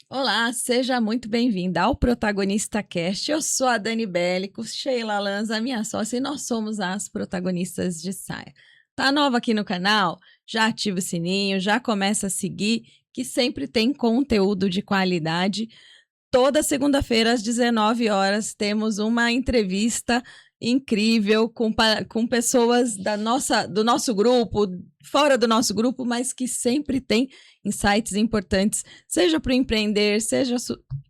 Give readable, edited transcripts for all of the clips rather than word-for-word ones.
Olá, seja muito bem-vinda ao Protagonista Cast. Eu sou a Dani Bélico, Sheila Lanza, minha sócia, e nós somos as protagonistas de Saia. Tá nova aqui no canal? Já ativa o sininho, já começa a seguir, que sempre tem conteúdo de qualidade. Toda segunda-feira, às 19 horas, temos uma entrevista incrível com pessoas do nosso grupo, fora do nosso grupo, mas que sempre tem insights importantes, seja para o empreender, seja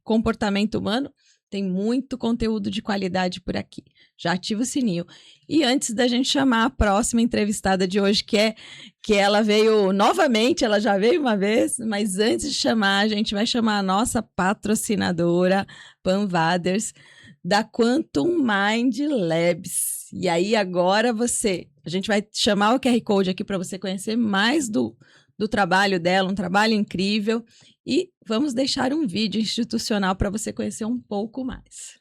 comportamento humano. Tem muito conteúdo de qualidade por aqui. Já ativa o sininho. E antes da gente chamar a próxima entrevistada de hoje, que ela veio novamente, ela já veio uma vez, mas antes de chamar, a gente vai chamar a nossa patrocinadora, Pan Vaders, da Quantum Mind Labs. E aí agora a gente vai chamar o QR Code aqui para você conhecer mais do trabalho dela, um trabalho incrível. E vamos deixar um vídeo institucional para você conhecer um pouco mais.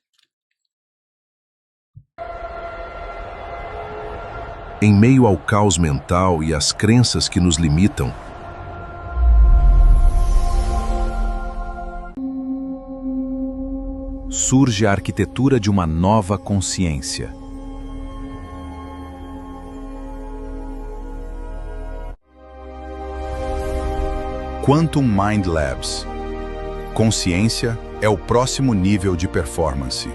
Em meio ao caos mental e às crenças que nos limitam, surge a arquitetura de uma nova consciência. Quantum Mind Labs. Consciência é o próximo nível de performance.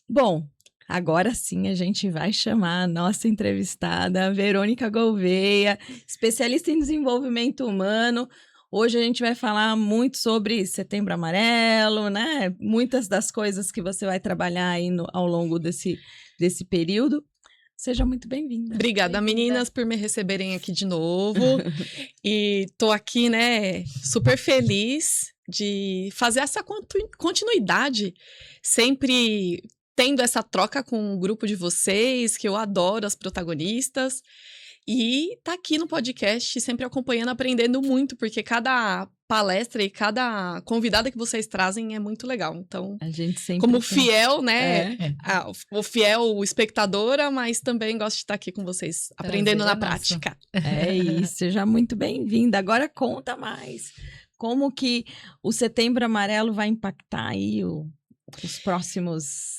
Bom, agora sim a gente vai chamar a nossa entrevistada, Verônica Gouveia, especialista em desenvolvimento humano. Hoje a gente vai falar muito sobre Setembro Amarelo, né? Muitas das coisas que você vai trabalhar aí ao longo desse período. Seja muito bem-vinda. Obrigada, meninas, por me receberem aqui de novo. E tô aqui, né, super feliz de fazer essa continuidade, sempre tendo essa troca com o grupo de vocês, que eu adoro, as protagonistas. E tá aqui no podcast, sempre acompanhando, aprendendo muito, porque cada palestra e cada convidada que vocês trazem é muito legal. Então, a gente sempre como fiel, né? O fiel espectadora, mas também gosto de estar aqui com vocês, aprendendo na prática. É isso, seja muito bem-vinda. Agora conta mais. Como que o Setembro Amarelo vai impactar aí os próximos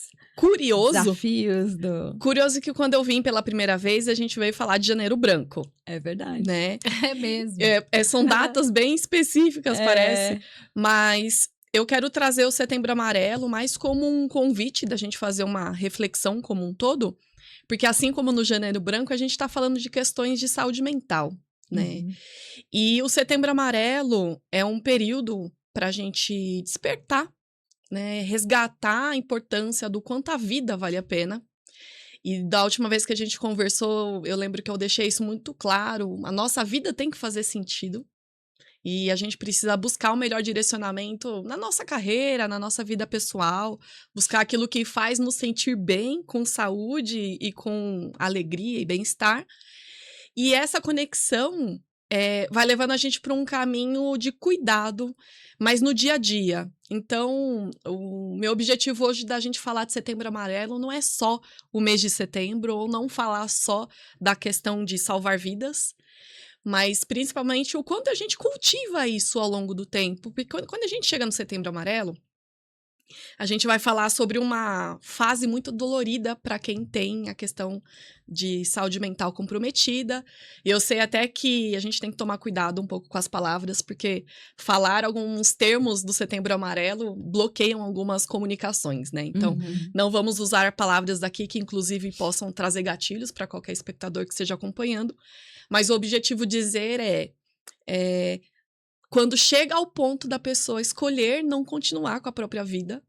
desafios Curioso que quando eu vim pela primeira vez, a gente veio falar de Janeiro Branco. É verdade. Né? É mesmo. São datas bem específicas, parece. Mas eu quero trazer o Setembro Amarelo mais como um convite da gente fazer uma reflexão como um todo. Porque assim como no Janeiro Branco, a gente está falando de questões de saúde mental, né? E o Setembro Amarelo é um período para a gente despertar, né, resgatar a importância do quanto a vida vale a pena. E da última vez que a gente conversou, eu lembro que eu deixei isso muito claro. A nossa vida tem que fazer sentido. E a gente precisa buscar o melhor direcionamento na nossa carreira, na nossa vida pessoal. Buscar aquilo que faz nos sentir bem, com saúde e com alegria e bem-estar. E essa conexão vai levando a gente para um caminho de cuidado, mas no dia a dia. Então, o meu objetivo hoje da gente falar de Setembro Amarelo não é só o mês de setembro, ou não falar só da questão de salvar vidas, mas principalmente o quanto a gente cultiva isso ao longo do tempo. Porque quando a gente chega no Setembro Amarelo, a gente vai falar sobre uma fase muito dolorida para quem tem a questão de saúde mental comprometida. E eu sei até que a gente tem que tomar cuidado um pouco com as palavras, porque falar alguns termos do Setembro Amarelo bloqueiam algumas comunicações, né? Então, não vamos usar palavras daqui que, inclusive, possam trazer gatilhos para qualquer espectador que esteja acompanhando. Mas o objetivo dizer é quando chega ao ponto da pessoa escolher não continuar com a própria vida,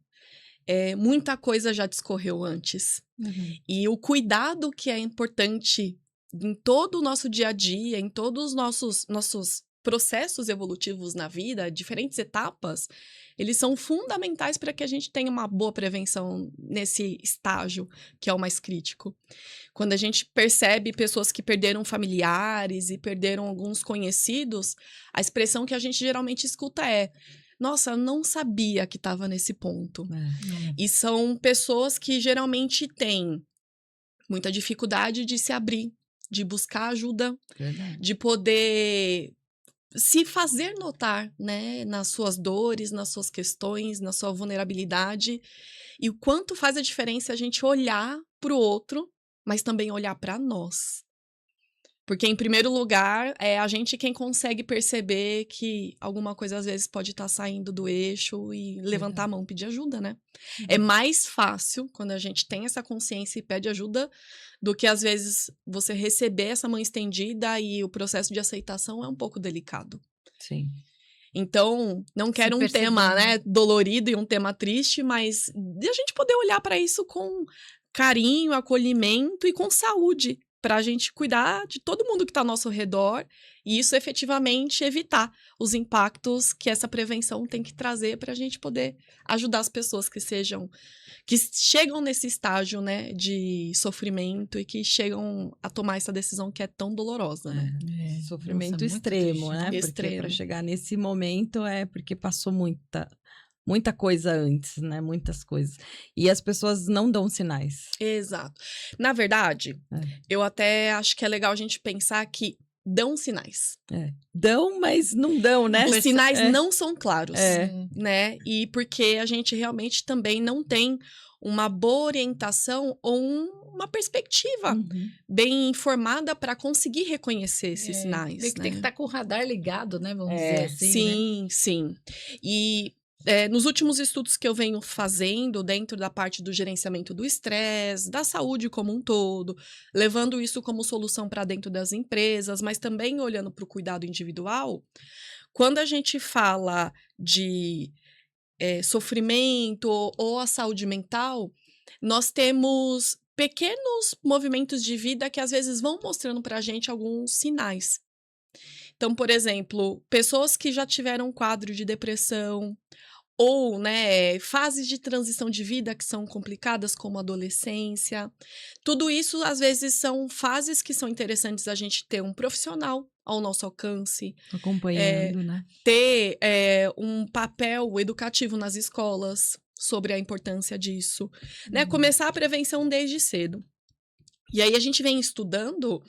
muita coisa já discorreu antes. E o cuidado que é importante em todo o nosso dia a dia, em todos os nossos processos evolutivos na vida, diferentes etapas, eles são fundamentais para que a gente tenha uma boa prevenção nesse estágio, que é o mais crítico. Quando a gente percebe pessoas que perderam familiares e perderam alguns conhecidos, a expressão que a gente geralmente escuta é: nossa, eu não sabia que estava nesse ponto. E são pessoas que geralmente têm muita dificuldade de se abrir, de buscar ajuda, de poder se fazer notar, né, nas suas dores, nas suas questões, na sua vulnerabilidade, e o quanto faz a diferença a gente olhar para o outro, mas também olhar para nós. Porque, em primeiro lugar, é a gente quem consegue perceber que alguma coisa, às vezes, pode estar saindo do eixo e levantar a mão, pedir ajuda, né? É mais fácil quando a gente tem essa consciência e pede ajuda do que, às vezes, você receber essa mão estendida e o processo de aceitação é um pouco delicado. Sim. Então, não quero um tema, né, dolorido e um tema triste, mas de a gente poder olhar para isso com carinho, acolhimento e com saúde, para a gente cuidar de todo mundo que está ao nosso redor e isso efetivamente evitar os impactos que essa prevenção tem que trazer para a gente poder ajudar as pessoas que chegam nesse estágio, né, de sofrimento e que chegam a tomar essa decisão que é tão dolorosa, né? Sofrimento extremo, né? Porque para chegar nesse momento é porque passou muita coisa antes, né? Muitas coisas. E as pessoas não dão sinais. Exato. Na verdade, eu até acho que é legal a gente pensar que dão sinais. Dão, mas não dão, né? Os sinais não são claros, né? E porque a gente realmente também não tem uma boa orientação ou uma perspectiva bem informada para conseguir reconhecer esses sinais. Né? Tem que estar com o radar ligado, né? Vamos dizer assim. Sim, né? sim. E nos últimos estudos que eu venho fazendo dentro da parte do gerenciamento do estresse, da saúde como um todo, levando isso como solução para dentro das empresas, mas também olhando para o cuidado individual, quando a gente fala de sofrimento ou a saúde mental, nós temos pequenos movimentos de vida que às vezes vão mostrando para a gente alguns sinais. Então, por exemplo, pessoas que já tiveram um quadro de depressão ou, né, fases de transição de vida que são complicadas, como a adolescência. Tudo isso, às vezes, são fases que são interessantes a gente ter um profissional ao nosso alcance. Acompanhando, né? Ter um papel educativo nas escolas sobre a importância disso. Né? Começar a prevenção desde cedo. E aí a gente vem estudando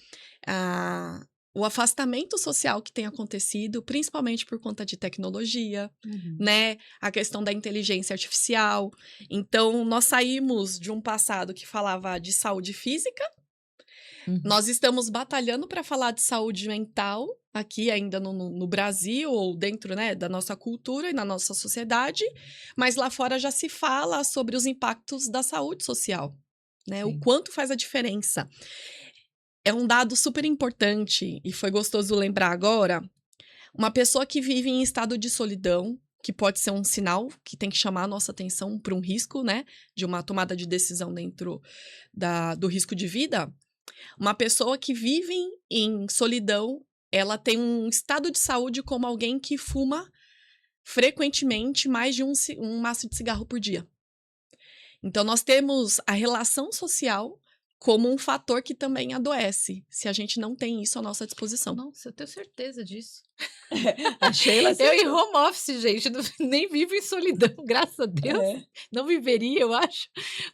o afastamento social que tem acontecido, principalmente por conta de tecnologia, né? A questão da inteligência artificial. Então, nós saímos de um passado que falava de saúde física, nós estamos batalhando para falar de saúde mental, aqui ainda no Brasil, ou dentro, né, da nossa cultura e na nossa sociedade, mas lá fora já se fala sobre os impactos da saúde social, né? O quanto faz a diferença. É um dado super importante, e foi gostoso lembrar agora, uma pessoa que vive em estado de solidão, que pode ser um sinal que tem que chamar a nossa atenção para um risco, né, de uma tomada de decisão dentro do risco de vida. Uma pessoa que vive em solidão, ela tem um estado de saúde como alguém que fuma frequentemente mais de um maço de cigarro por dia. Então, nós temos a relação social como um fator que também adoece, se a gente não tem isso à nossa disposição. Nossa, eu tenho certeza disso. A Sheila... Eu em home office, gente, nem vivo em solidão, graças a Deus. Não viveria, eu acho,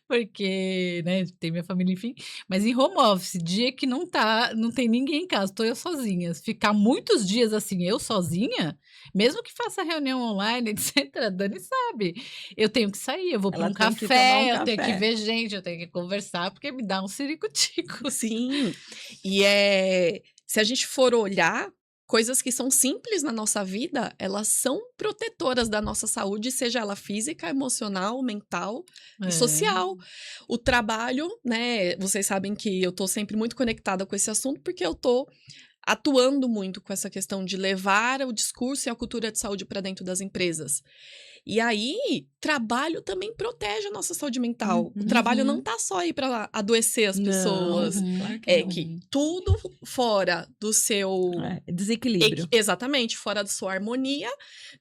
porque, né, tem minha família, enfim. Mas em home office, dia que não tem ninguém em casa, tô eu sozinha. Ficar muitos dias assim, eu sozinha, mesmo que faça reunião online, etc., a Dani sabe. Eu tenho que sair, eu vou para um café, eu tenho que ver gente, eu tenho que conversar, porque me dá um ciricutico. Sim, e se a gente for olhar, coisas que são simples na nossa vida, elas são protetoras da nossa saúde, seja ela física, emocional, mental e social. O trabalho, né, vocês sabem que eu tô sempre muito conectada com esse assunto, porque eu tô atuando muito com essa questão de levar o discurso e a cultura de saúde para dentro das empresas. E aí, trabalho também protege a nossa saúde mental. O trabalho não tá só aí para adoecer as pessoas. Claro que tudo fora do seu... desequilíbrio. Exatamente, fora da sua harmonia,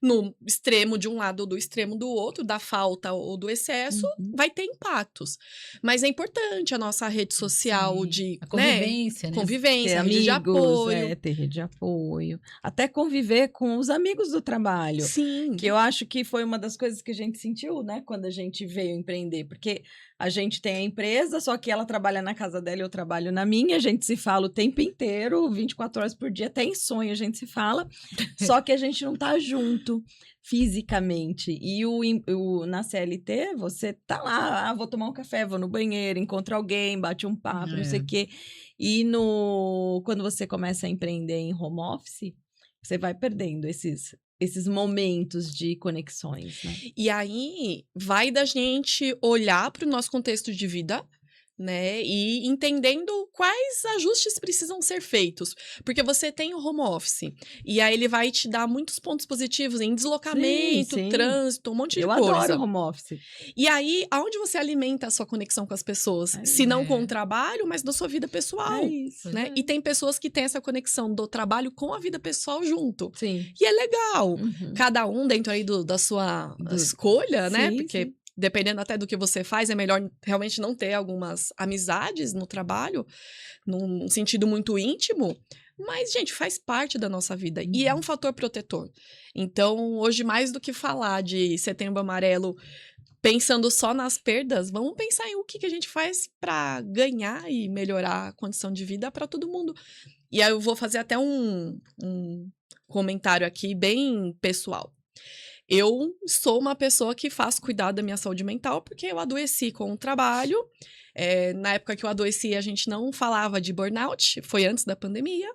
no extremo de um lado ou do extremo do outro, da falta ou do excesso, vai ter impactos. Mas é importante a nossa rede social de... A convivência, né? Convivência, rede de apoio. Ter rede de apoio. Até conviver com os amigos do trabalho. Sim. Que eu acho que foi uma uma das coisas que a gente sentiu, né, quando a gente veio empreender, porque a gente tem a empresa, só que ela trabalha na casa dela e eu trabalho na minha, a gente se fala o tempo inteiro, 24 horas por dia, até em sonho a gente se fala, só que a gente não tá junto fisicamente. E na CLT, você tá lá, vou tomar um café, vou no banheiro, encontro alguém, bate um papo, não sei o quê. E quando você começa a empreender em home office, você vai perdendo esses momentos de conexões, né? E aí, vai da gente olhar para o nosso contexto de vida, né? E entendendo quais ajustes precisam ser feitos. Porque você tem o home office, e aí ele vai te dar muitos pontos positivos em deslocamento, Sim. trânsito, um monte de Eu coisa. adoro home office. E aí, aonde você alimenta a sua conexão com as pessoas? Se não com o trabalho, mas da sua vida pessoal. É isso. Né? E tem pessoas que têm essa conexão do trabalho com a vida pessoal junto. Sim. E é legal. Uhum. Cada um dentro aí da sua escolha, né? Sim, Porque sim. dependendo até do que você faz, é melhor realmente não ter algumas amizades no trabalho, num sentido muito íntimo. Mas, gente, faz parte da nossa vida. E é um fator protetor. Então, hoje, mais do que falar de Setembro Amarelo pensando só nas perdas, vamos pensar em o que a gente faz para ganhar e melhorar a condição de vida para todo mundo. E aí eu vou fazer até um comentário aqui bem pessoal. Eu sou uma pessoa que faz cuidado da minha saúde mental porque eu adoeci com o trabalho. Na época que eu adoeci, a gente não falava de burnout, foi antes da pandemia.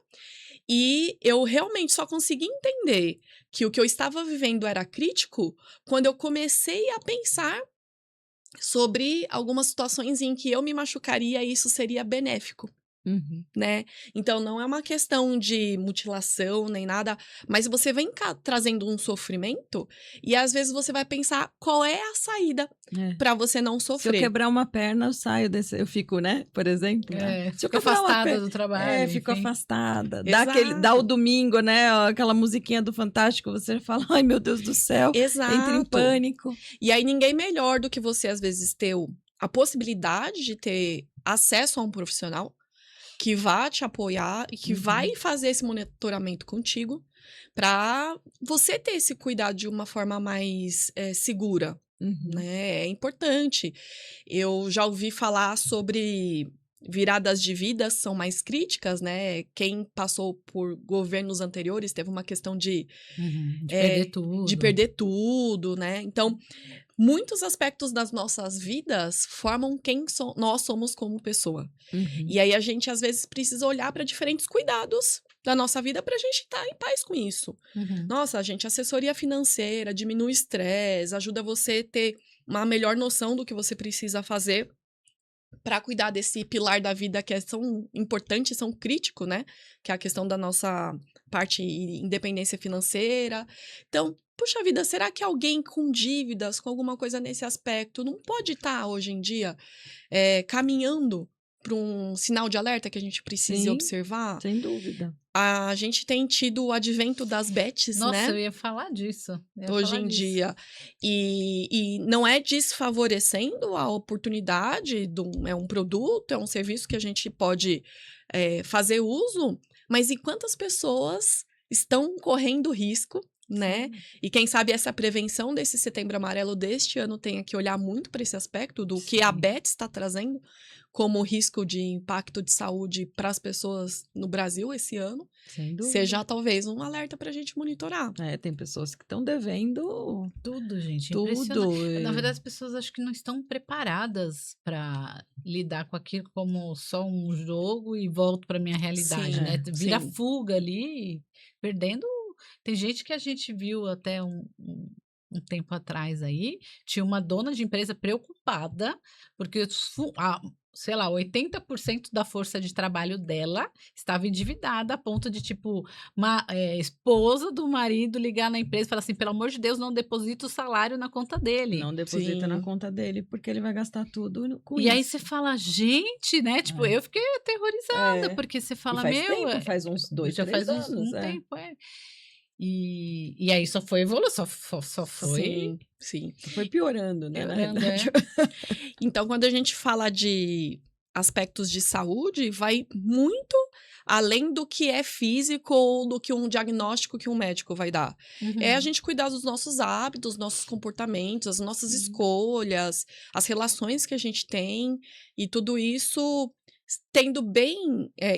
E eu realmente só consegui entender que o que eu estava vivendo era crítico quando eu comecei a pensar sobre algumas situações em que eu me machucaria e isso seria benéfico. Uhum. Né? Então, não é uma questão de mutilação nem nada, mas você vem trazendo um sofrimento e às vezes você vai pensar qual é a saída para você não sofrer. Se eu quebrar uma perna, eu saio eu fico, né? Por exemplo. Se eu fico afastada do trabalho. Fico afastada. Exato. Dá o domingo, né? Aquela musiquinha do Fantástico, você fala, ai meu Deus do céu. Exato. Entra em pânico. E aí ninguém melhor do que você, às vezes, ter a possibilidade de ter acesso a um profissional que vai te apoiar e que vai fazer esse monitoramento contigo para você ter esse cuidado de uma forma mais segura, né? É importante. Eu já ouvi falar sobre viradas de vida são mais críticas, né? Quem passou por governos anteriores teve uma questão de perder tudo. De perder tudo, né? Então, muitos aspectos das nossas vidas formam quem nós somos como pessoa. E aí a gente, às vezes, precisa olhar para diferentes cuidados da nossa vida para a gente estar em paz com isso. Nossa, gente, assessoria financeira, diminui o estresse, ajuda você a ter uma melhor noção do que você precisa fazer para cuidar desse pilar da vida que é tão importante, tão crítico, né? Que é a questão da nossa parte independência financeira. Então, puxa vida, será que alguém com dívidas, com alguma coisa nesse aspecto, não pode estar hoje em dia caminhando para um sinal de alerta que a gente precise observar? Sem dúvida. A gente tem tido o advento das bets, Nossa, né? eu ia falar disso. Hoje em dia. E não é desfavorecendo a oportunidade, é um produto, é um serviço que a gente pode fazer uso, mas e quantas pessoas estão correndo risco, né? E quem sabe essa prevenção desse Setembro Amarelo deste ano tenha que olhar muito para esse aspecto do que a BET está trazendo como risco de impacto de saúde para as pessoas no Brasil esse ano. Sem dúvida. Seja talvez um alerta para a gente monitorar. Tem pessoas que estão devendo tudo, gente. tudo. Na verdade, as pessoas acho que não estão preparadas para lidar com aquilo como só um jogo e volto para minha realidade, Sim, né? Vira sim. fuga ali, perdendo. Tem gente que a gente viu até um tempo atrás aí, tinha uma dona de empresa preocupada, porque sei lá, 80% da força de trabalho dela estava endividada a ponto de, tipo, uma esposa do marido ligar na empresa e falar assim, pelo amor de Deus, não deposita o salário na conta dele. Não deposita na conta dele, porque ele vai gastar tudo com e isso. aí você fala, gente, né? Tipo, eu fiquei aterrorizada, porque você fala, faz tempo, faz uns 2, já 3 faz anos. um tempo, E aí só foi evolução, só foi... Sim. Foi piorando, né? Piorando, na verdade. Então, quando a gente fala de aspectos de saúde, vai muito além do que é físico ou do que um diagnóstico que um médico vai dar. É a Uhum. gente cuidar dos nossos hábitos, nossos comportamentos, as nossas escolhas, as relações que a gente tem, e tudo isso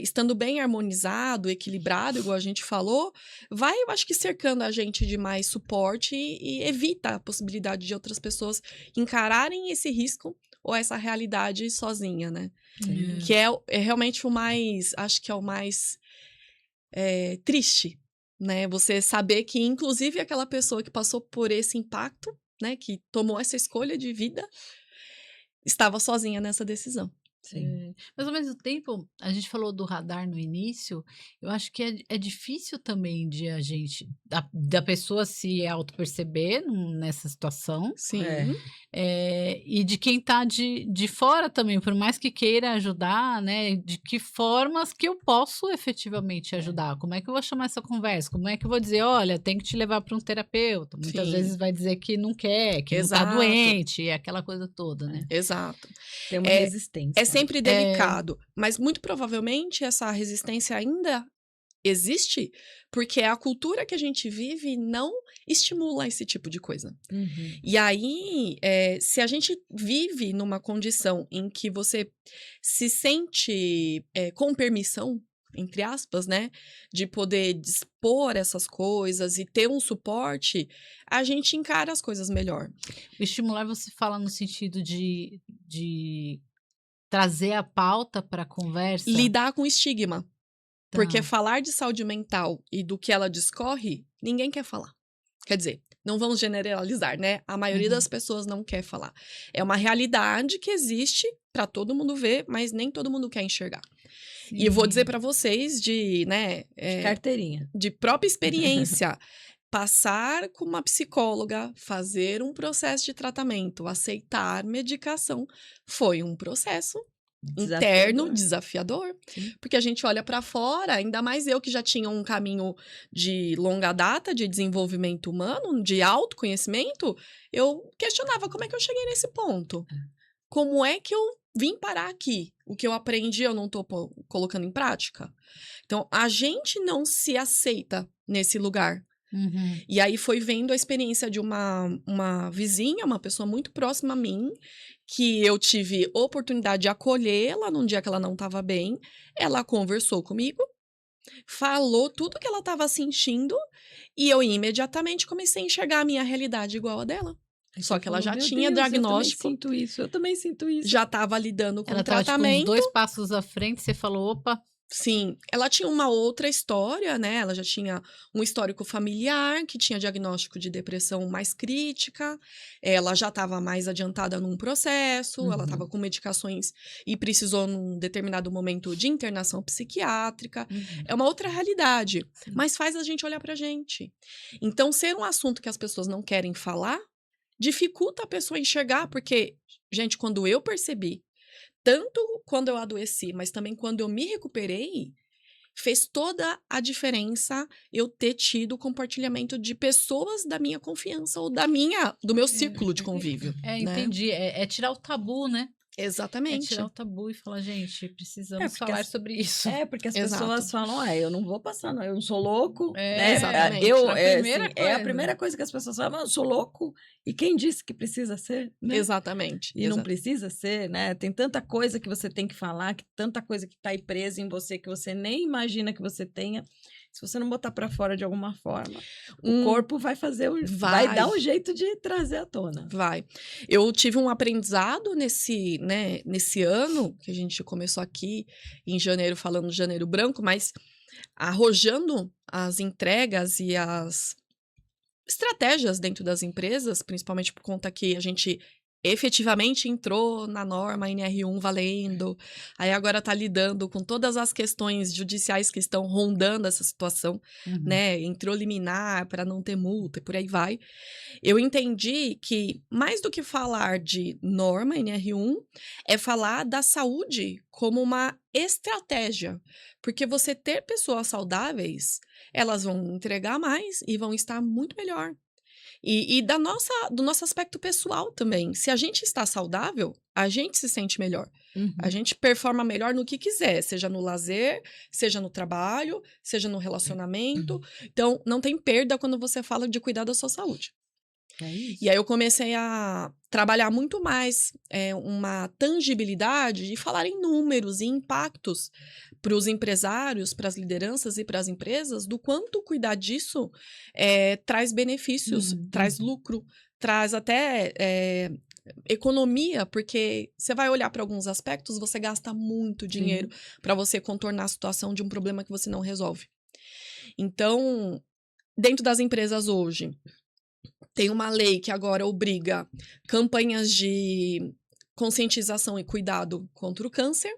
estando bem harmonizado, equilibrado, igual a gente falou, vai, eu acho que cercando a gente de mais suporte e evita a possibilidade de outras pessoas encararem esse risco ou essa realidade sozinha, né? Sim. Que é realmente o mais, acho que é o mais triste, né? Você saber que, inclusive, aquela pessoa que passou por esse impacto, né? Que tomou essa escolha de vida, estava sozinha nessa decisão. Sim. Mas ao mesmo tempo, a gente falou do radar no início, eu acho que é difícil também de a gente, da pessoa se auto-perceber nessa situação, Sim. e de quem tá de fora também, por mais que queira ajudar, né? De que formas que eu posso efetivamente ajudar? Como é que eu vou chamar essa conversa? Como é que eu vou dizer, olha, tem que te levar para um terapeuta? Muitas Sim. vezes vai dizer que não quer, que não tá Exato. doente, aquela coisa toda, né? Exato. Tem uma É resistência. sempre delicado, mas muito provavelmente essa resistência ainda existe porque a cultura que a gente vive não estimula esse tipo de coisa. Uhum. E aí, se a gente vive numa condição em que você se sente com permissão, entre aspas, né, de poder dispor essas coisas e ter um suporte, a gente encara as coisas melhor. O estimular você fala no sentido de trazer a pauta para a conversa? Lidar com estigma. Porque Tá. falar de saúde mental e do que ela discorre, ninguém quer falar. Quer dizer, não vamos generalizar, né? A maioria Uhum. das pessoas não quer falar. É uma realidade que existe para todo mundo ver, mas nem todo mundo quer enxergar. E eu vou dizer para vocês De carteirinha. de própria experiência, passar com uma psicóloga, fazer um processo de tratamento, aceitar medicação, foi um processo interno desafiador, Sim. porque a gente olha para fora, ainda mais eu que já tinha um caminho de longa data de desenvolvimento humano, de autoconhecimento, eu questionava como é que eu cheguei nesse ponto. Como é que eu vim parar aqui? O que eu aprendi eu não tô colocando em prática? Então, a gente não se aceita nesse lugar. Uhum. E aí foi vendo a experiência de uma vizinha, uma pessoa muito próxima a mim, que eu tive oportunidade de acolhê-la num dia que ela não estava bem. Ela conversou comigo, falou tudo que ela estava sentindo e eu imediatamente comecei a enxergar a minha realidade igual a dela. Só que ela já tinha diagnóstico, Eu também sinto isso. já estava lidando com Ela o tava tipo uns tratamento. 2 passos à frente, você falou: "Opa". Sim, ela tinha uma outra história, né? Ela já tinha um histórico familiar, que tinha diagnóstico de depressão mais crítica, ela já estava mais adiantada num processo, ela estava com medicações e precisou, num determinado momento, de internação psiquiátrica. É uma outra realidade, mas faz a gente olhar pra gente. Então, ser um assunto que as pessoas não querem falar, dificulta a pessoa enxergar, porque, gente, quando eu percebi, tanto quando eu adoeci, mas também quando eu me recuperei, fez toda a diferença eu ter tido compartilhamento de pessoas da minha confiança ou do meu círculo de convívio. né? Entendi. É tirar o tabu, né? É Exatamente. tirar o tabu e falar, gente, precisamos porque falar as- sobre isso. Porque as Exato. pessoas falam, eu não vou passar, não, eu não sou louco. né? exatamente. É a primeira coisa que as pessoas falam, eu sou louco. E quem disse que precisa ser? Né? Exatamente. E não precisa ser, né? Tem tanta coisa que você tem que falar, tanta coisa que tá aí presa em você que você nem imagina que você tenha. Se você não botar pra fora de alguma forma, o corpo vai fazer vai dar um jeito de trazer à tona. Vai. Eu tive um aprendizado nesse ano, que a gente começou aqui em janeiro, falando de janeiro branco, mas arrojando as entregas e as estratégias dentro das empresas, principalmente por conta que a gente efetivamente entrou na norma NR1 valendo, aí agora está lidando com todas as questões judiciais que estão rondando essa situação, né? Entrou liminar para não ter multa e por aí vai. Eu entendi que, mais do que falar de norma NR1, é falar da saúde como uma estratégia. Porque você ter pessoas saudáveis, elas vão entregar mais e vão estar muito melhor. E do nosso aspecto pessoal também. Se a gente está saudável, a gente se sente melhor. A gente performa melhor no que quiser, seja no lazer, seja no trabalho, seja no relacionamento. Então, não tem perda quando você fala de cuidar da sua saúde. É isso. E aí eu comecei a trabalhar muito mais uma tangibilidade e falar em números e impactos para os empresários, para as lideranças e para as empresas, do quanto cuidar disso traz benefícios, traz lucro, traz até economia, porque você vai olhar para alguns aspectos, você gasta muito dinheiro para você contornar a situação de um problema que você não resolve. Então, dentro das empresas hoje, tem uma lei que agora obriga campanhas de conscientização e cuidado contra o câncer.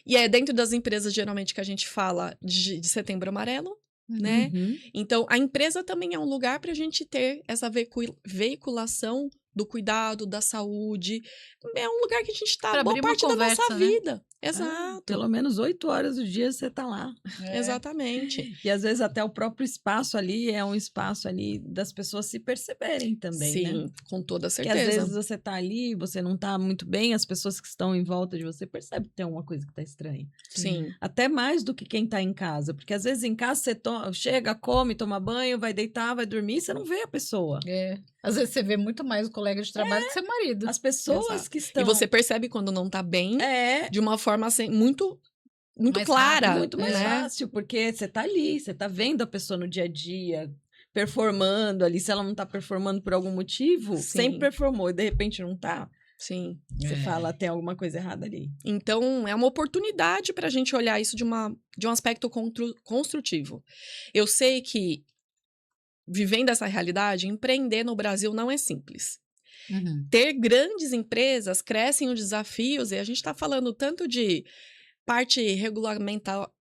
E é dentro das empresas, geralmente, que a gente fala de Setembro Amarelo, né? Então, a empresa também é um lugar para a gente ter essa veiculação do cuidado, da saúde. É um lugar que a gente está boa parte da nossa vida. Exato. Pelo menos 8 horas do dia você tá lá. Exatamente. E às vezes até o próprio espaço ali é um espaço ali das pessoas se perceberem também, né? Sim, com toda Porque certeza. às vezes você tá ali, você não tá muito bem, as pessoas que estão em volta de você percebem que tem alguma coisa que tá estranha. Sim. Até mais do que quem tá em casa. Porque às vezes em casa você chega, come, toma banho, vai deitar, vai dormir, você não vê a pessoa. Às vezes você vê muito mais o colega de trabalho que seu marido. As pessoas Exato. que estão... E você percebe quando não tá bem de uma forma assim, muito Mais clara. rápido, muito mais fácil, porque você tá ali, você tá vendo a pessoa no dia a dia, performando ali. Se ela não tá performando por algum motivo, Sim. sempre performou e de repente não tá. Sim. Você fala, tem alguma coisa errada ali. Então, é uma oportunidade para a gente olhar isso de um aspecto construtivo. Eu sei que, vivendo essa realidade, empreender no Brasil não é simples. Ter grandes empresas crescem os desafios, e a gente está falando tanto de parte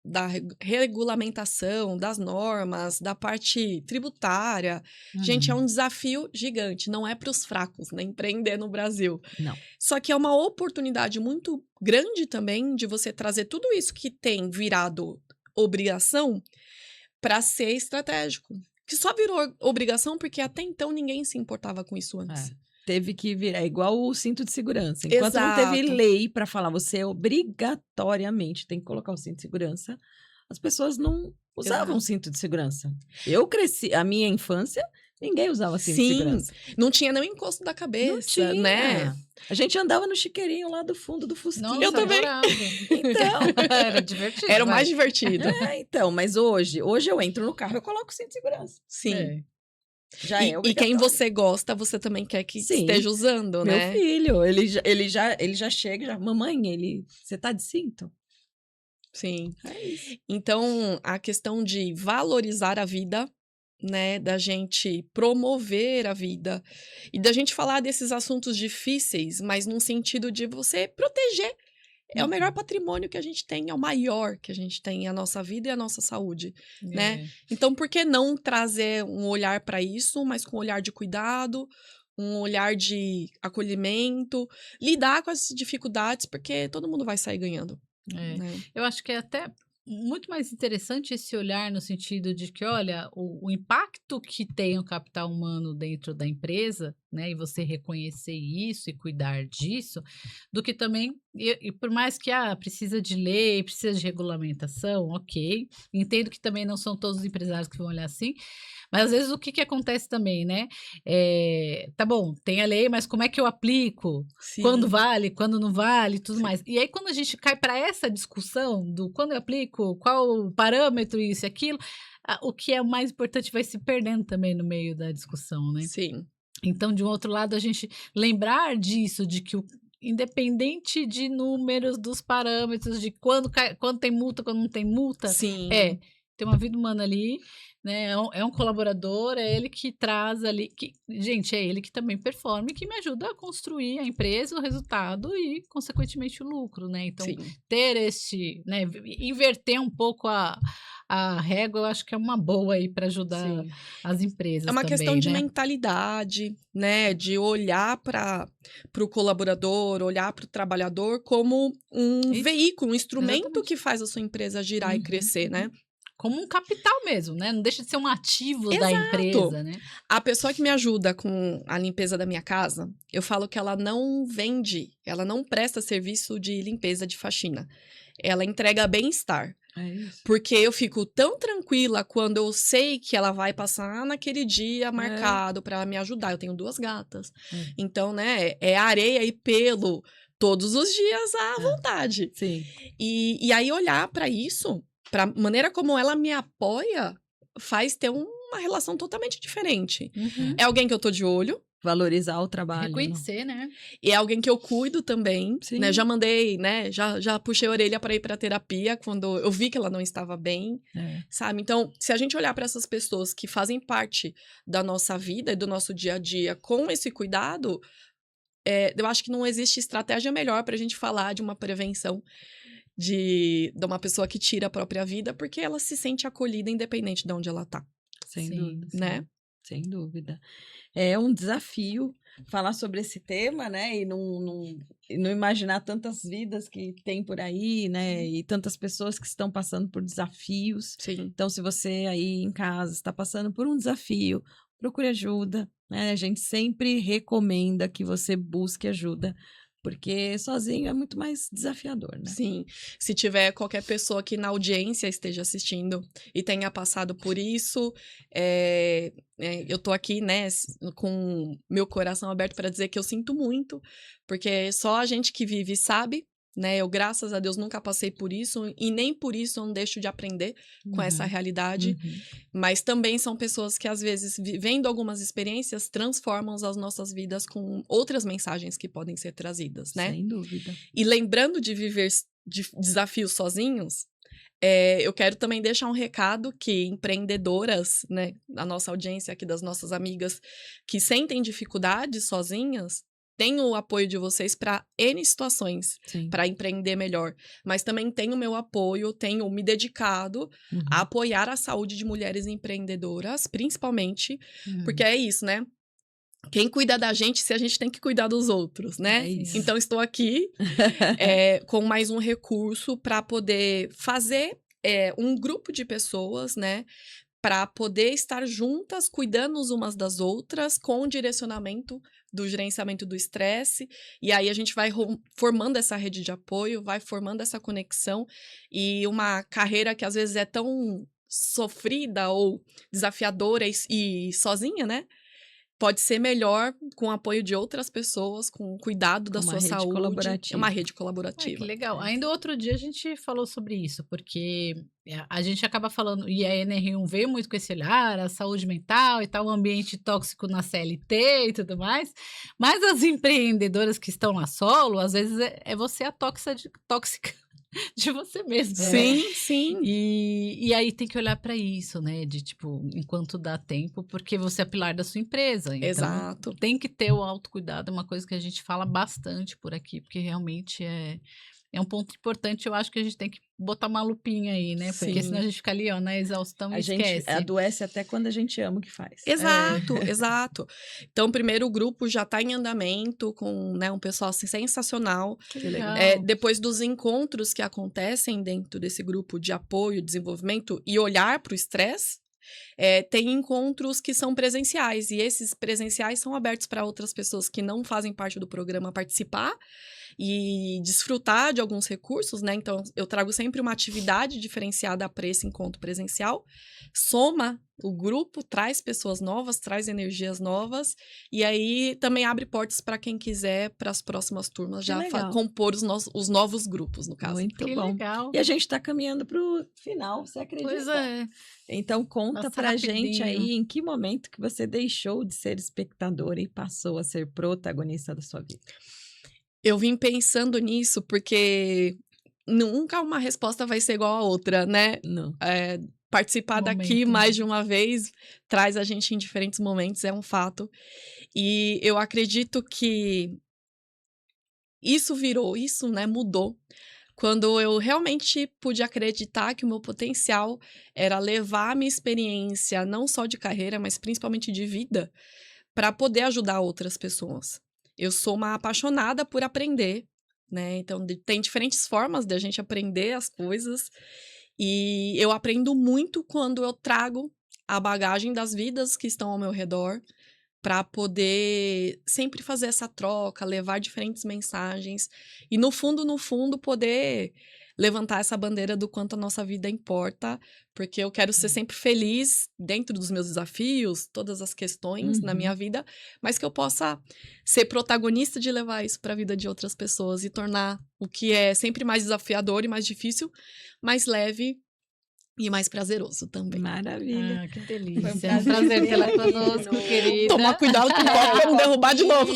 da regulamentação, das normas, da parte tributária. Gente, é um desafio gigante. Não é para os fracos, né? Empreender no Brasil. Não. Só que é uma oportunidade muito grande também de você trazer tudo isso que tem virado obrigação para ser estratégico. Que só virou obrigação porque até então ninguém se importava com isso antes. Teve que virar igual o cinto de segurança. Enquanto Exato. não teve lei para falar, você obrigatoriamente tem que colocar o cinto de segurança, as pessoas não usavam cinto de segurança. Eu cresci, a minha infância, ninguém usava cinto de segurança. Não tinha nem o encosto da cabeça, Não tinha. né? A gente andava no chiqueirinho lá do fundo do Fusquinha. Nossa, Eu também. adorava. Então, Era divertido. Era o vai. mais divertido. então, mas hoje eu entro no carro, eu coloco o cinto de segurança. Sim. Já E é quem obrigatório. você gosta, você também quer que Sim. esteja usando, Meu né? filho, ele já chega, mamãe, você tá de cinto? Sim. É isso. Então, a questão de valorizar a vida, né, da gente promover a vida e da gente falar desses assuntos difíceis, mas num sentido de você proteger. É o melhor patrimônio que a gente tem, é o maior que a gente tem, a nossa vida e a nossa saúde, né? Então, por que não trazer um olhar para isso, mas com um olhar de cuidado, um olhar de acolhimento, lidar com as dificuldades, porque todo mundo vai sair ganhando. Né? Eu acho que é até muito mais interessante esse olhar no sentido de que, olha, o impacto que tem o capital humano dentro da empresa, né, e você reconhecer isso e cuidar disso, do que também, e por mais que precisa de lei, precisa de regulamentação, ok, entendo que também não são todos os empresários que vão olhar assim, mas às vezes o que acontece também, né, tá bom, tem a lei, mas como é que eu aplico? Sim. Quando vale, quando não vale, tudo mais. E aí quando a gente cai para essa discussão do quando eu aplico, qual o parâmetro, isso e aquilo, o que é o mais importante vai se perdendo também no meio da discussão, né? Sim. Então, de um outro lado, a gente lembrar disso, de que independente de números, dos parâmetros, de quando tem multa, quando não tem multa, Sim. tem uma vida humana ali, né? É um colaborador, é ele que traz ali, gente, é ele que também performa e que me ajuda a construir a empresa, o resultado e, consequentemente, o lucro, né? Então, Sim. ter né, inverter um pouo a régua, eu acho que é uma boa aí para ajudar Sim. as empresas. É uma também, questão de né? mentalidade, né? De olhar para o colaborador, olhar para o trabalhador como um veículo, um instrumento Exatamente. que faz a sua empresa girar e crescer, né? como um capital mesmo, né? Não deixa de ser um ativo da Exato. empresa, né? A pessoa que me ajuda com a limpeza da minha casa, eu falo que ela não vende, ela não presta serviço de limpeza de faxina. Ela entrega bem-estar. É isso. Porque eu fico tão tranquila quando eu sei que ela vai passar naquele dia marcado pra me ajudar. Eu tenho 2 gatas. Então, né, é areia e pelo todos os dias à vontade. Sim. E aí olhar pra isso, pra maneira como ela me apoia, faz ter uma relação totalmente diferente. É alguém que eu tô de olho. Valorizar o trabalho. Reconhecer, né? E é alguém que eu cuido também, Sim. né? Já mandei, né? Já puxei a orelha para ir para terapia quando eu vi que ela não estava bem, sabe? Então, se a gente olhar para essas pessoas que fazem parte da nossa vida e do nosso dia a dia com esse cuidado, eu acho que não existe estratégia melhor para a gente falar de uma prevenção de uma pessoa que tira a própria vida, porque ela se sente acolhida independente de onde ela tá. Sem Sim, dúvida. né? Sem dúvida. É um desafio falar sobre esse tema, né? E não imaginar tantas vidas que tem por aí, né? E tantas pessoas que estão passando por desafios. Sim. Então, se você aí em casa está passando por um desafio, procure ajuda, né? A gente sempre recomenda que você busque ajuda, porque sozinho é muito mais desafiador, né? Sim. Se tiver qualquer pessoa que na audiência esteja assistindo e tenha passado por isso, eu tô aqui, né, com meu coração aberto para dizer que eu sinto muito, porque só a gente que vive sabe, né? Eu, graças a Deus, nunca passei por isso e nem por isso eu não deixo de aprender com essa realidade. Mas também são pessoas que, às vezes, vivendo algumas experiências, transformam as nossas vidas com outras mensagens que podem ser trazidas, né? Sem dúvida. E lembrando de viver desafios sozinhos, eu quero também deixar um recado que empreendedoras, né, a nossa audiência aqui, das nossas amigas, que sentem dificuldades sozinhas, tem o apoio de vocês para N situações, para empreender melhor. Mas também tem o meu apoio, tenho me dedicado a apoiar a saúde de mulheres empreendedoras, principalmente, porque é isso, né? Quem cuida da gente, se a gente tem que cuidar dos outros, né? É isso. Então, estou aqui com mais um recurso para poder fazer um grupo de pessoas, né? Para poder estar juntas, cuidando umas das outras, com o direcionamento do gerenciamento do estresse. E aí a gente vai formando essa rede de apoio, vai formando essa conexão. E uma carreira que às vezes é tão sofrida ou desafiadora e sozinha, né? Pode ser melhor com o apoio de outras pessoas, com o cuidado da sua saúde. Colaborativa. É uma rede colaborativa. Ai, que legal. Ainda outro dia a gente falou sobre isso, porque a gente acaba falando, e a NR1 veio muito com esse olhar, a saúde mental e tal, o ambiente tóxico na CLT e tudo mais, mas as empreendedoras que estão na solo, às vezes é você a tóxica de você mesmo. Sim, sim. E aí tem que olhar para isso, né? De tipo, enquanto dá tempo, porque você é pilar da sua empresa. Então, Exato. tem que ter o autocuidado, é uma coisa que a gente fala bastante por aqui, porque realmente é um ponto importante. Eu acho que a gente tem que botar uma lupinha aí, né? Porque senão a gente fica ali, ó, na exaustão e esquece. A gente adoece até quando a gente ama o que faz. Exato, exato. Então, primeiro o grupo já está em andamento com, né, um pessoal assim, sensacional. Que legal. Depois dos encontros que acontecem dentro desse grupo de apoio, desenvolvimento e olhar para o estresse, tem encontros que são presenciais. E esses presenciais são abertos para outras pessoas que não fazem parte do programa participar e desfrutar de alguns recursos, né? Então, eu trago sempre uma atividade diferenciada para esse encontro presencial, soma o grupo, traz pessoas novas, traz energias novas, e aí também abre portas para quem quiser, para as próximas turmas, já compor os novos grupos, no caso. Muito Que bom. legal. E a gente está caminhando para o final, você acredita? Pois é. Então, conta Passa pra gente rapidinho. aí em que momento que você deixou de ser espectadora e passou a ser protagonista da sua vida. Eu vim pensando nisso porque nunca uma resposta vai ser igual a outra, né? Não. Participar daqui Momento, mais né? de uma vez traz a gente em diferentes momentos, é um fato. E eu acredito que isso né, mudou. Quando eu realmente pude acreditar que o meu potencial era levar a minha experiência, não só de carreira, mas principalmente de vida, para poder ajudar outras pessoas. Eu sou uma apaixonada por aprender, né? Então, tem diferentes formas de a gente aprender as coisas. E eu aprendo muito quando eu trago a bagagem das vidas que estão ao meu redor para poder sempre fazer essa troca, levar diferentes mensagens e no fundo, poder levantar essa bandeira do quanto a nossa vida importa, porque eu quero ser sempre feliz dentro dos meus desafios, todas as questões na minha vida, mas que eu possa ser protagonista de levar isso para a vida de outras pessoas e tornar o que é sempre mais desafiador e mais difícil, mais leve e mais prazeroso também. Maravilha. Ah, que Foi um delícia. É um prazer tê-la conosco, querida. Tomar cuidado com o copo pra não derrubar de novo.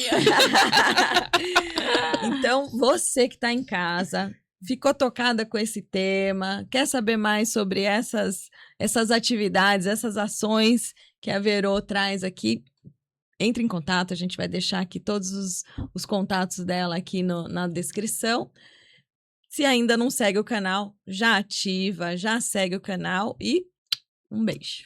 Então, você que está em casa, ficou tocada com esse tema, quer saber mais sobre essas atividades, essas ações que a Verô traz aqui, entre em contato, a gente vai deixar aqui todos os contatos dela aqui na descrição. Se ainda não segue o canal, já ativa, já segue o canal e um beijo.